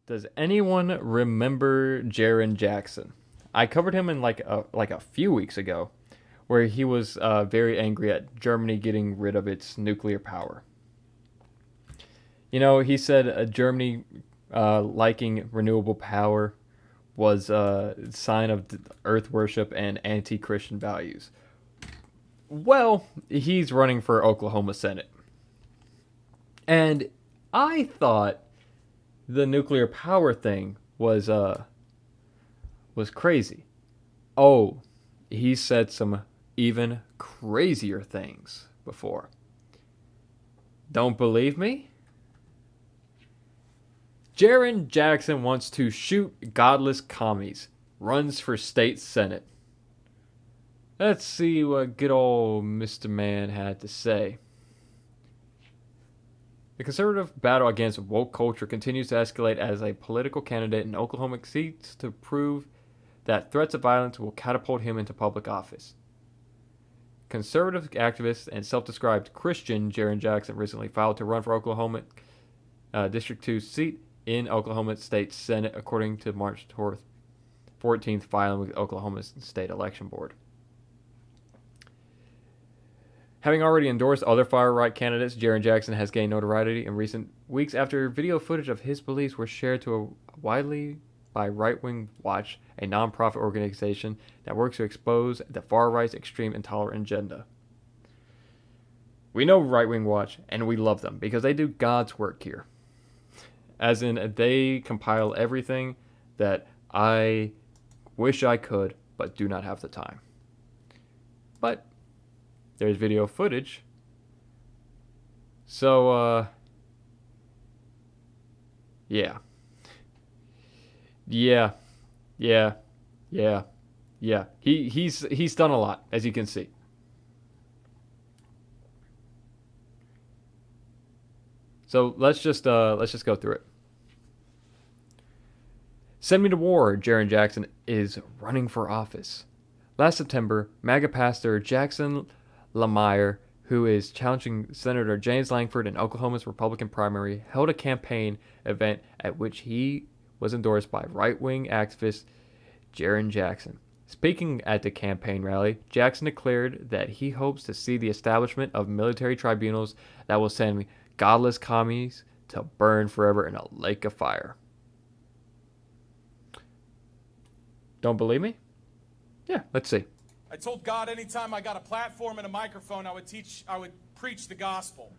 Does anyone remember Jaron Jackson? I covered him in like a few weeks ago, where he was very angry at Germany getting rid of its nuclear power. You know, he said Germany liking renewable power was a sign of earth worship and anti-Christian values. Well, he's running for Oklahoma Senate, and I thought the nuclear power thing was crazy. Oh, he said some even crazier things before. Don't believe me? Jaron Jackson wants to shoot godless commies. Runs for state senate. Let's see what good old Mr. Man had to say. The conservative battle against woke culture continues to escalate as a political candidate in Oklahoma seeks to prove that threats of violence will catapult him into public office. Conservative activist and self-described Christian Jaron Jackson recently filed to run for Oklahoma District 2 seat in Oklahoma State Senate, according to March 14th filing with Oklahoma State Election Board. Having already endorsed other far-right candidates, Jaron Jackson has gained notoriety in recent weeks after video footage of his beliefs were shared to a widely by Right Wing Watch, a non-profit organization that works to expose the far-right's extreme intolerant agenda. We know Right Wing Watch, and we love them because they do God's work here. As in, they compile everything that I wish I could, but do not have the time. But there's video footage. So, yeah. Yeah. He's done a lot, as you can see. So let's just go through it. Send me to war. Jaron Jackson is running for office. Last September, MAGA pastor Jackson Lamire, who is challenging Senator James Langford in Oklahoma's Republican primary, held a campaign event at which he was endorsed by right-wing activist Jaron Jackson. Speaking at the campaign rally, Jackson declared that he hopes to see the establishment of military tribunals that will send godless commies to burn forever in a lake of fire. Don't believe me? Yeah, let's see. I told God anytime I got a platform and a microphone, I would preach the gospel.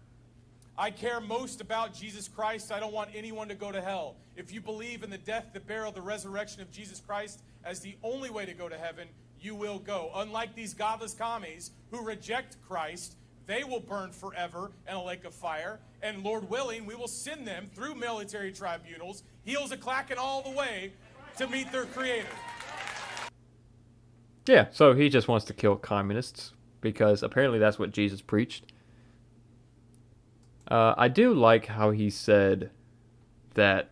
I care most about Jesus Christ. I don't want anyone to go to hell. If you believe in the death, the burial, the resurrection of Jesus Christ as the only way to go to heaven, you will go. Unlike these godless commies who reject Christ, they will burn forever in a lake of fire. And Lord willing, we will send them through military tribunals, heels a-clacking all the way, to meet their Creator. Yeah, so he just wants to kill communists because apparently that's what Jesus preached. I do like how he said that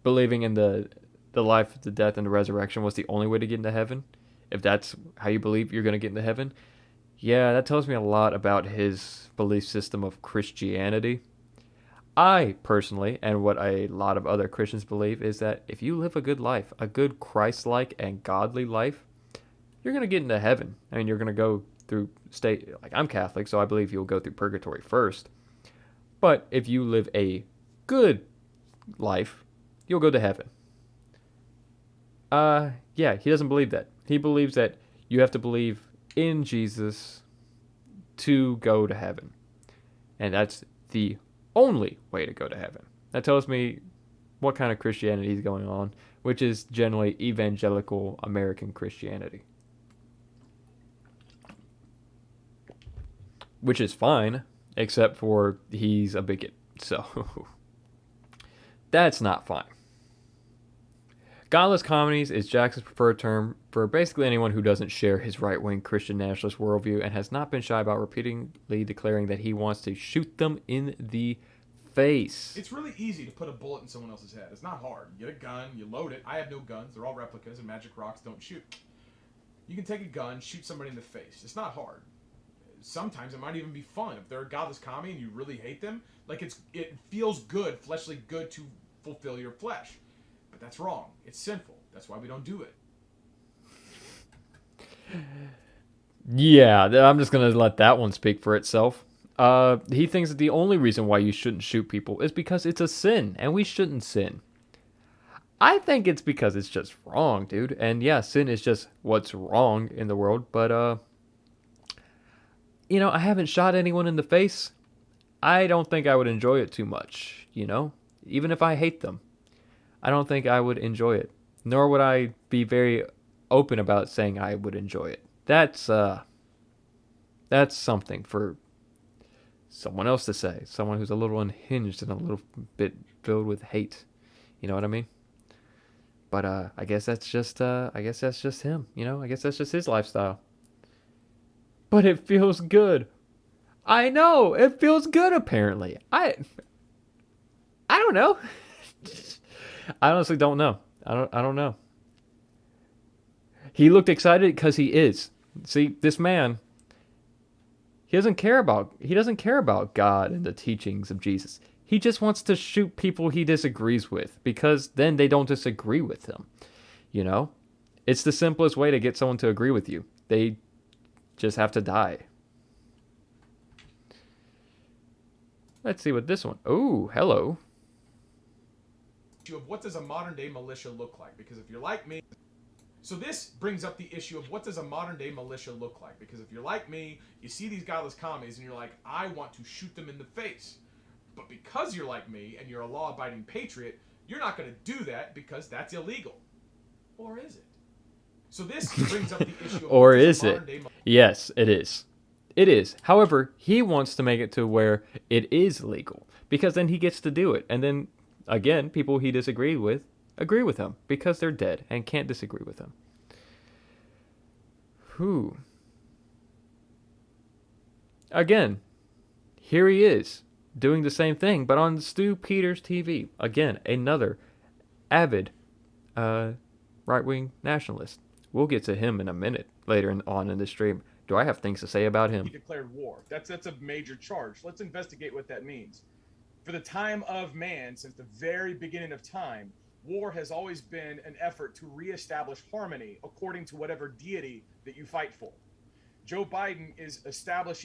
believing in the life, the death, and the resurrection was the only way to get into heaven. If that's how you believe you're going to get into heaven. Yeah, that tells me a lot about his belief system of Christianity. I personally, and what a lot of other Christians believe, is that if you live a good life, a good Christ-like and godly life, you're going to get into heaven. I mean, you're going to go through like I'm Catholic, so I believe you'll go through purgatory first. But if you live a good life, you'll go to heaven. Yeah, he doesn't believe that. He believes that you have to believe in Jesus to go to heaven. And that's the only way to go to heaven. That tells me what kind of Christianity is going on, which is generally evangelical American Christianity. Which is fine, except for he's a bigot. So, that's not fine. Godless commies is Jackson's preferred term for basically anyone who doesn't share his right-wing Christian nationalist worldview and has not been shy about repeatedly declaring that he wants to shoot them in the face. It's really easy to put a bullet in someone else's head. It's not hard. You get a gun, you load it. I have no guns. They're all replicas, and magic rocks don't shoot. You can take a gun, shoot somebody in the face. It's not hard. sometimes it might even be fun. If they're a godless commie and you really hate them, like it feels good, fleshly good to fulfill your flesh. But that's wrong. It's sinful. That's why we don't do it. Yeah, I'm just gonna let that one speak for itself. He thinks that the only reason why you shouldn't shoot people is because it's a sin, and we shouldn't sin. I think it's because it's just wrong, dude. And yeah, sin is just what's wrong in the world. But I haven't shot anyone in the face. I don't think I would enjoy it too much. Even if I hate them, I don't think I would enjoy it. Nor would I be very open about saying I would enjoy it. That's something for someone else to say. Someone who's a little unhinged and a little bit filled with hate. You know what I mean? But I guess that's just him. I guess that's just his lifestyle. But it feels good. I know it feels good. Apparently, I don't know. I honestly don't know. I don't know. He looked excited because he is. See, this man, he doesn't care about God and the teachings of Jesus. He just wants to shoot people he disagrees with because then they don't disagree with him. It's the simplest way to get someone to agree with you. They just have to die. Let's see what this one. Oh, hello. Of what does a modern day militia look like? Because if you're like me, so this brings up the issue of what does a modern day militia look like? Because if you're like me, you see these godless commies and you're like, I want to shoot them in the face. But because you're like me and you're a law-abiding patriot, you're not going to do that because that's illegal. Or is it? So this brings up the issue of or is it? Yes, it is. It is. However, he wants to make it to where it is legal because then he gets to do it. And then, again, people he disagreed with agree with him because they're dead and can't disagree with him. Whew. Again, here he is doing the same thing, but on Stu Peters TV. Again, another avid right-wing nationalist. We'll get to him in a minute later on in the stream. Do I have things to say about him? He declared war. That's a major charge. Let's investigate what that means. For the time of man, since the very beginning of time, war has always been an effort to reestablish harmony according to whatever deity that you fight for. Joe Biden is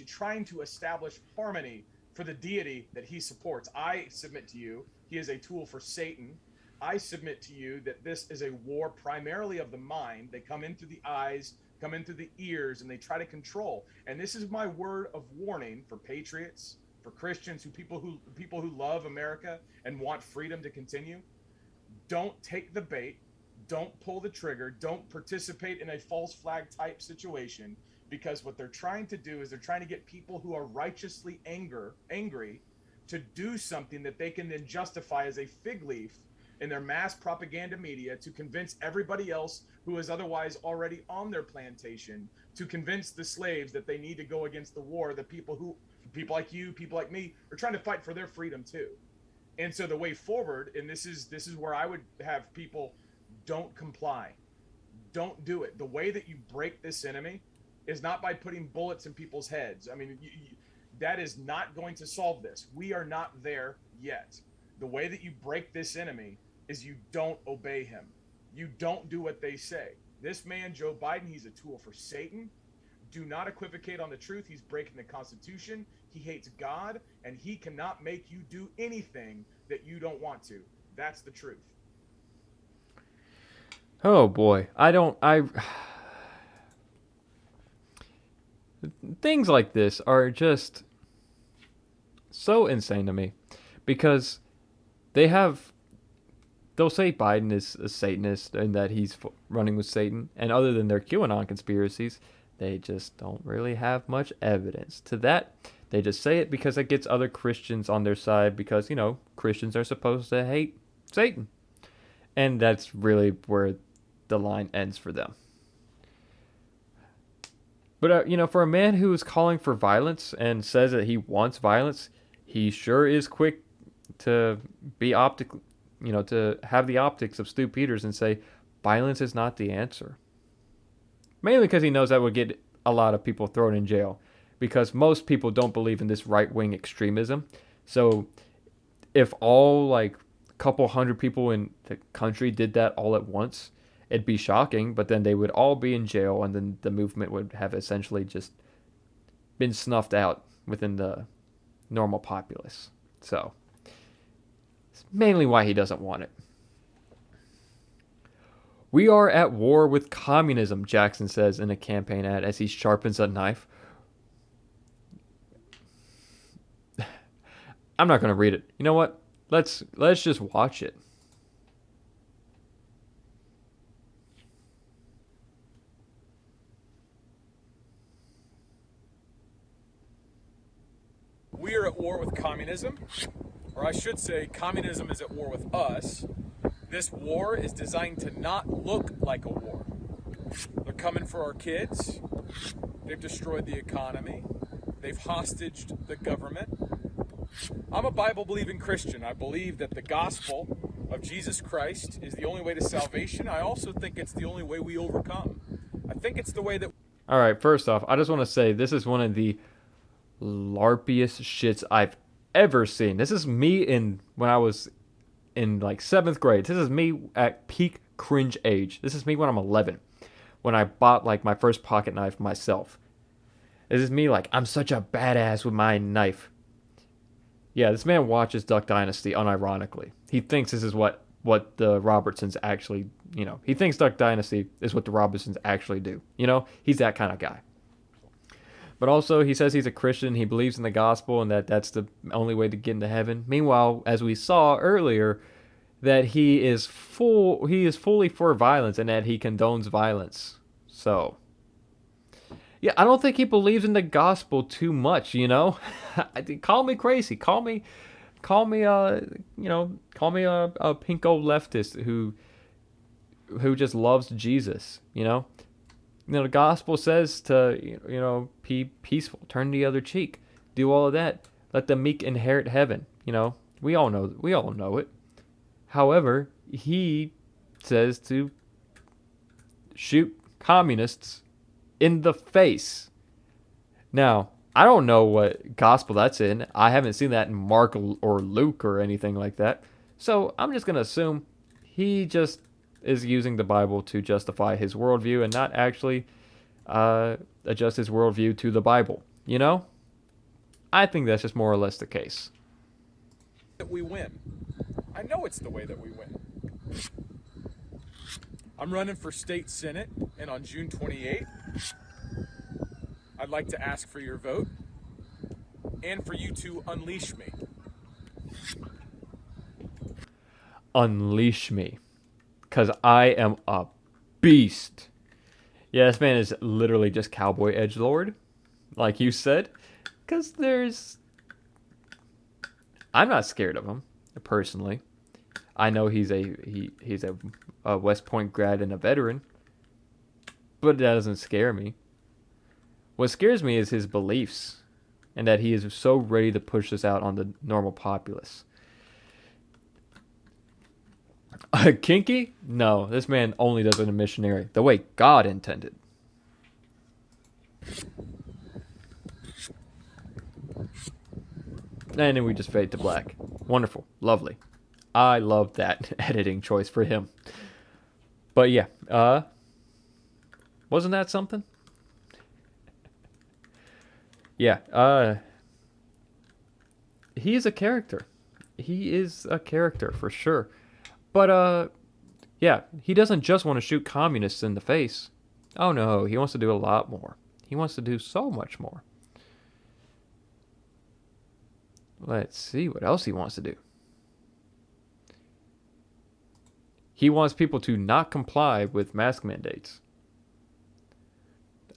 trying to establish harmony for the deity that he supports. I submit to you, he is a tool for Satan. I submit to you that this is a war primarily of the mind. They come in through the eyes, come in through the ears, and they try to control. And this is my word of warning for patriots, for Christians, people who love America and want freedom to continue. Don't take the bait. Don't pull the trigger. Don't participate in a false flag type situation, because what they're trying to do is they're trying to get people who are righteously angry to do something that they can then justify as a fig leaf in their mass propaganda media to convince everybody else who is otherwise already on their plantation, to convince the slaves that they need to go against the war, the people like you, people like me, are trying to fight for their freedom too. And so the way forward, and this is where I would have people, don't comply. Don't do it. The way that you break this enemy is not by putting bullets in people's heads. I mean, that is not going to solve this. We are not there yet. The way that you break this enemy is you don't obey him. You don't do what they say. This man, Joe Biden, he's a tool for Satan. Do not equivocate on the truth. He's breaking the Constitution. He hates God, and he cannot make you do anything that you don't want to. That's the truth. Oh boy, things like this are just so insane to me because they'll say Biden is a Satanist and that he's running with Satan, and other than their QAnon conspiracies, they just don't really have much evidence to that. They just say it because it gets other Christians on their side because, Christians are supposed to hate Satan. And that's really where the line ends for them. But, for a man who is calling for violence and says that he wants violence, he sure is quick to be to have the optics of Stu Peters and say violence is not the answer. Mainly because he knows that would get a lot of people thrown in jail. because most people don't believe in this right-wing extremism. So if all like a couple hundred people in the country did that all at once, it'd be shocking, but then they would all be in jail, and then the movement would have essentially just been snuffed out within the normal populace. So it's mainly why he doesn't want it. We are at war with communism, Jackson says in a campaign ad as he sharpens a knife. I'm not going to read it. You know what? Let's just watch it. We are at war with communism, or I should say, communism is at war with us. This war is designed to not look like a war. They're coming for our kids. They've destroyed the economy. They've hostaged the government. I'm a Bible-believing Christian. I believe that the gospel of Jesus Christ is the only way to salvation. I also think it's the only way we overcome. I think it's the way that... All right, first off, I just want to say this is one of the LARPiest shits I've ever seen. This is me when I was in like 7th grade. This is me at peak cringe age. This is me when I'm 11, when I bought like my first pocket knife myself. This is me like, I'm such a badass with my knife. Yeah, this man watches Duck Dynasty unironically. He thinks this is what the Robertsons actually, he thinks Duck Dynasty is what the Robertsons actually do. He's that kind of guy. But also, he says he's a Christian, he believes in the gospel, and that's the only way to get into heaven. Meanwhile, as we saw earlier, that he is fully for violence and that he condones violence. So, yeah, I don't think he believes in the gospel too much, Call me crazy, call me a pinko leftist who just loves Jesus, the gospel says to, be peaceful, turn the other cheek, do all of that. Let the meek inherit heaven. We all know it. However, he says to shoot communists in the face. Now, I don't know what gospel that's in. I haven't seen that in Mark or Luke or anything like that. So I'm just going to assume he just is using the Bible to justify his worldview and not actually adjust his worldview to the Bible. I think that's just more or less the case. That we win. I know it's the way that we win. I'm running for state senate, and on June 28th, I'd like to ask for your vote and for you to unleash me. Unleash me. Because I am a beast. Yeah, this man is literally just cowboy edgelord, like you said. Because I'm not scared of him, personally. I know he's a West Point grad and a veteran. But that doesn't scare me. What scares me is his beliefs. And that he is so ready to push this out on the normal populace. Kinky? No, this man only does it in a missionary, the way God intended. And then we just fade to black. Wonderful. Lovely. I love that editing choice for him. But yeah, wasn't that something? Yeah, he is a character. He is a character for sure. But, yeah, he doesn't just want to shoot communists in the face. Oh no, he wants to do a lot more. He wants to do so much more. Let's see what else he wants to do. He wants people to not comply with mask mandates.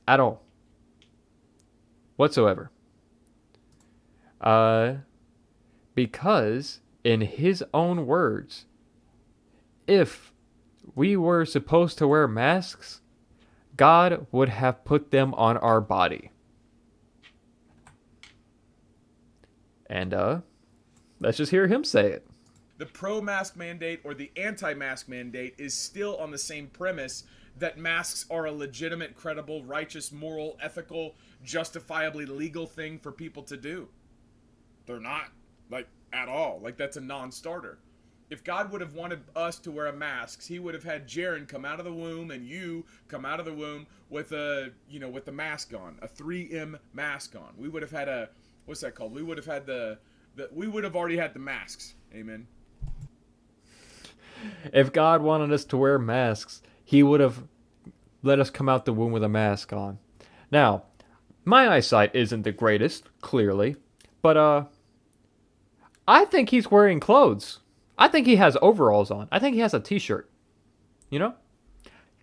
At all. Whatsoever. Because, in his own words, if we were supposed to wear masks, God would have put them on our body. And, let's just hear him say it. The pro-mask mandate or the anti-mask mandate is still on the same premise that masks are a legitimate, credible, righteous, moral, ethical justifiably legal thing for people to do. They're not, like, at all. Like, that's a non-starter. If God would have wanted us to wear masks, he would have had Jaron come out of the womb and you come out of the womb with a, with the mask on, a 3M mask on. We would have had a, what's that called? We would have had we would have already had the masks. Amen. If God wanted us to wear masks, he would have let us come out the womb with a mask on. Now, my eyesight isn't the greatest, clearly, but I think he's wearing clothes. I think he has overalls on. I think he has a t-shirt. You know?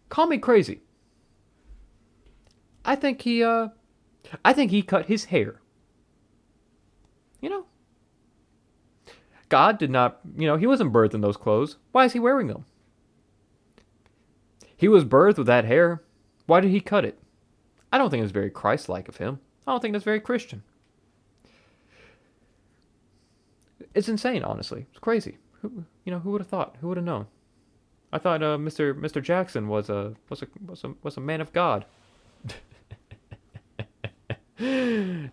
Call me crazy. I think he cut his hair. You know? God did not, he wasn't birthed in those clothes. Why is he wearing them? He was birthed with that hair. Why did he cut it? I don't think it's very Christ-like of him. I don't think that's very Christian. It's insane, honestly. It's crazy. Who would have thought? Who would have known? I thought Mr. Jackson was a man of God.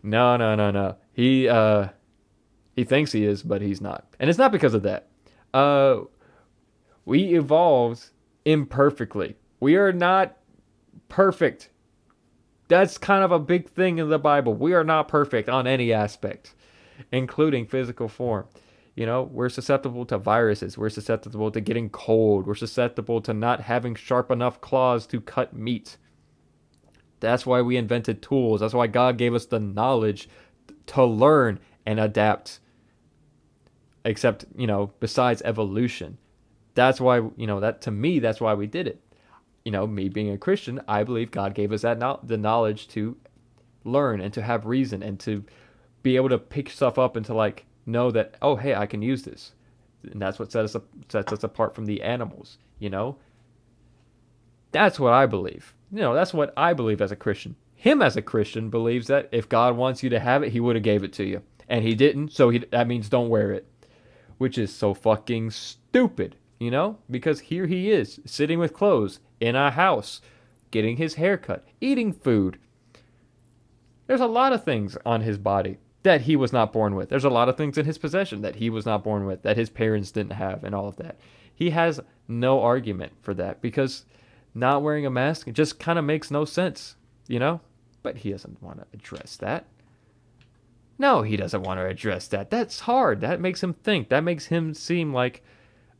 No. He thinks he is, but he's not. And it's not because of that. We evolved imperfectly. We are not perfect. That's kind of a big thing in the Bible. We are not perfect on any aspect, including physical form. We're susceptible to viruses. We're susceptible to getting cold. We're susceptible to not having sharp enough claws to cut meat. That's why we invented tools. That's why God gave us the knowledge to learn and adapt. Except, besides evolution. That's why, that to me, that's why we did it. Me being a Christian, I believe God gave us the knowledge to learn and to have reason and to be able to pick stuff up and to know that, oh, hey, I can use this. And that's what sets us apart from the animals, That's what I believe. That's what I believe as a Christian. Him as a Christian believes that if God wants you to have it, he would have gave it to you. And he didn't, so that means don't wear it. Which is so fucking stupid, Because here he is, sitting with clothes, in a house, getting his hair cut, eating food. There's a lot of things on his body that he was not born with. There's a lot of things in his possession that he was not born with, that his parents didn't have, and all of that. He has no argument for that, because not wearing a mask just kind of makes no sense, But he doesn't want to address that. No, he doesn't want to address that. That's hard. That makes him think. That makes him seem like,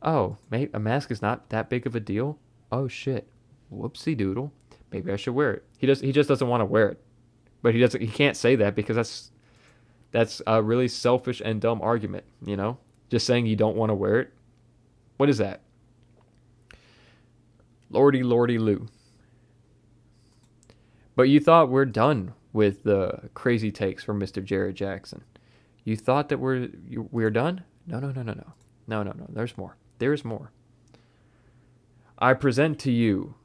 oh, maybe a mask is not that big of a deal. Oh shit, whoopsie doodle. Maybe I should wear it. He just doesn't want to wear it, but he can't say that because that's a really selfish and dumb argument. Just saying you don't want to wear it. What is that? Lordy Lou. But you thought we're done with the crazy takes from Mr. Jared Jackson. You thought that we're done? No. There's more. There's more. I present to you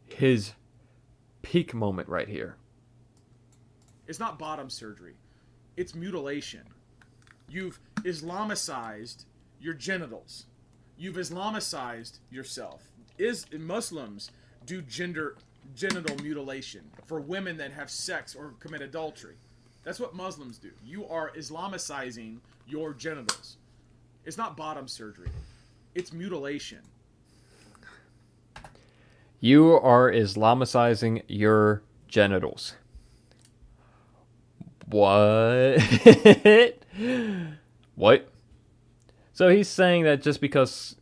his peak moment right here. It's not bottom surgery. It's mutilation. You've Islamicized your genitals. You've Islamicized yourself. Muslims do genital mutilation for women that have sex or commit adultery. That's what Muslims do. You are Islamicizing your genitals. It's not bottom surgery. It's mutilation. You are Islamicizing your genitals. What? What? So he's saying that just because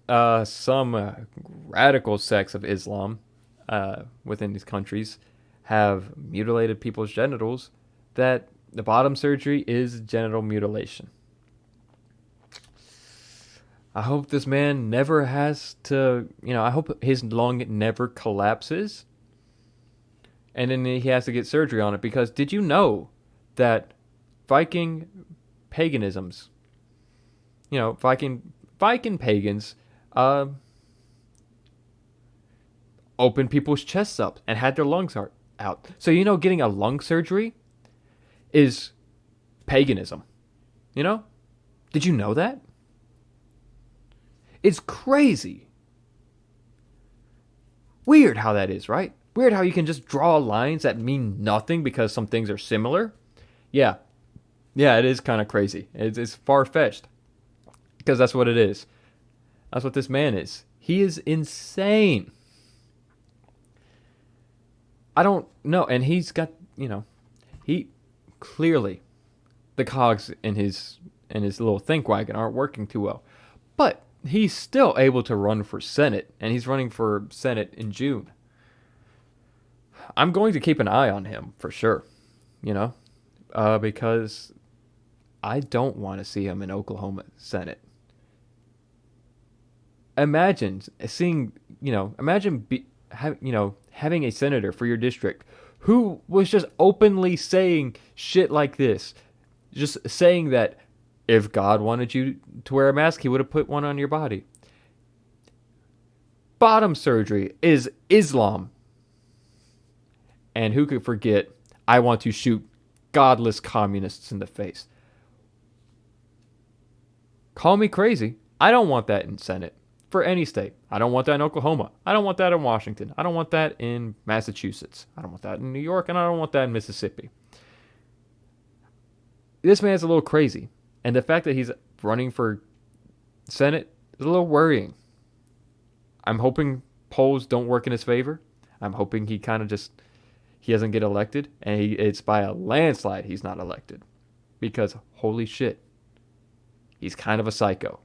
some radical sects of Islam within these countries have mutilated people's genitals, that the bottom surgery is genital mutilation. I hope this man never has to, I hope his lung never collapses and then he has to get surgery on it, because did you know that Viking paganisms, Viking pagans opened people's chests up and had their lungs out. So getting a lung surgery is paganism. Did you know that? It's crazy. Weird how that is, right? Weird how you can just draw lines that mean nothing because some things are similar. Yeah. Yeah, it is kind of crazy. It's far-fetched. Because that's what it is. That's what this man is. He is insane. I don't know. And he's got, he clearly, the cogs in his little think wagon aren't working too well. But he's still able to run for Senate, and he's running for Senate in June. I'm going to keep an eye on him for sure, because I don't want to see him in Oklahoma Senate. Imagine seeing, having a senator for your district who was just openly saying shit like this, just saying that if God wanted you to wear a mask, he would have put one on your body. Bottom surgery is Islam. And who could forget, I want to shoot godless communists in the face. Call me crazy. I don't want that in Senate for any state. I don't want that in Oklahoma. I don't want that in Washington. I don't want that in Massachusetts. I don't want that in New York, and I don't want that in Mississippi. This man's a little crazy. And the fact that he's running for Senate is a little worrying. I'm hoping polls don't work in his favor. I'm hoping he doesn't get elected, and it's by a landslide he's not elected. Because, holy shit, he's kind of a psycho.